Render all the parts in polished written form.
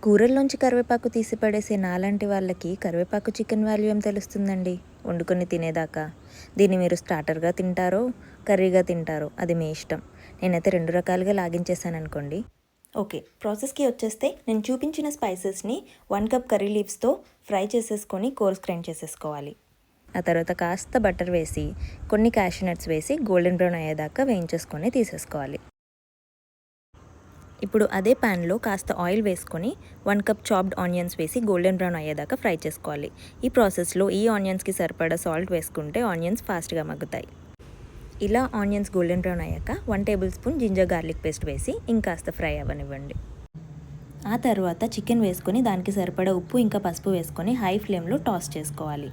కూరల్లోంచి కరివేపాకు తీసి పడేసే నాలాంటి వాళ్ళకి కరివేపాకు చికెన్ వాల్యూ ఏం తెలుస్తుందండి వండుకొని తినేదాకా. దీన్ని మీరు స్టార్టర్గా తింటారో కర్రీగా తింటారో అది మీ ఇష్టం. నేనైతే 2 రకాలుగా లాగించేసాను అనుకోండి. ఓకే, ప్రాసెస్కి వచ్చేస్తే నేను చూపించిన స్పైసెస్ని 1 కప్ కర్రీ లీవ్స్తో ఫ్రై చేసేసుకొని కోర్స్ గ్రైండ్ చేసేసుకోవాలి. ఆ తర్వాత కాస్త బటర్ వేసి కొన్ని క్యాష్యూ నట్స్ వేసి గోల్డెన్ బ్రౌన్ అయ్యేదాకా వేయించేసుకొని తీసేసుకోవాలి. ఇప్పుడు అదే ప్యాన్లో కాస్త ఆయిల్ వేసుకొని 1 కప్ చాప్డ్ ఆనియన్స్ వేసి గోల్డెన్ బ్రౌన్ అయ్యేదాకా ఫ్రై చేసుకోవాలి. ఈ ప్రాసెస్లో ఈ ఆనియన్స్కి సరిపడా సాల్ట్ వేసుకుంటే ఆనియన్స్ ఫాస్ట్గా మగ్గుతాయి. ఇలా ఆనియన్స్ గోల్డెన్ బ్రౌన్ అయ్యాక 1 tablespoon ginger garlic paste వేసి ఇంకాస్త ఫ్రై అవ్వనివ్వండి. ఆ తర్వాత చికెన్ వేసుకొని దానికి సరిపడా ఉప్పు ఇంకా పసుపు వేసుకొని హై ఫ్లేమ్లో టాస్ చేసుకోవాలి.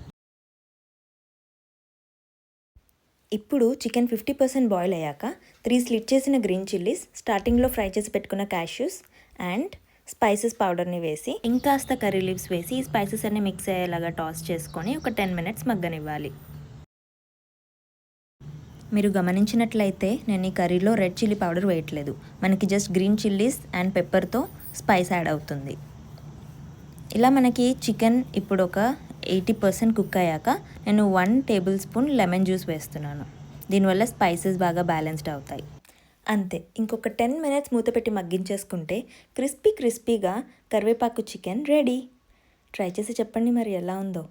ఇప్పుడు చికెన్ 50% బాయిల్ అయ్యాక 3 స్లిట్ చేసిన గ్రీన్ చిల్లీస్, స్టార్టింగ్లో ఫ్రై చేసి పెట్టుకున్న క్యాష్యూస్ అండ్ స్పైసెస్ పౌడర్ని వేసి ఇంకాస్త కర్రీ లీవ్స్ వేసి ఈ స్పైసెస్ అన్ని మిక్స్ అయ్యేలాగా టాస్ చేసుకొని ఒక 10 మినిట్స్ మగ్గనివ్వాలి. మీరు గమనించినట్లయితే నేను ఈ కర్రీలో రెడ్ చిల్లీ పౌడర్ వేయట్లేదు. మనకి జస్ట్ గ్రీన్ చిల్లీస్ అండ్ పెప్పర్తో స్పైస్ యాడ్ అవుతుంది. ఇలా మనకి చికెన్ ఇప్పుడు ఒక 80% కుక్ అయ్యాక నేను 1 టేబుల్ స్పూన్ లెమన్ జ్యూస్ వేస్తున్నాను. దీనివల్ల స్పైసెస్ బాగా బ్యాలెన్స్డ్ అవుతాయి. అంతే, ఇంకొక 10 మినిట్స్ మూత పెట్టి మగ్గించేసుకుంటే క్రిస్పీగా కరివేపాకు చికెన్ రెడీ. ట్రై చేసి చెప్పండి మరి ఎలా ఉందో.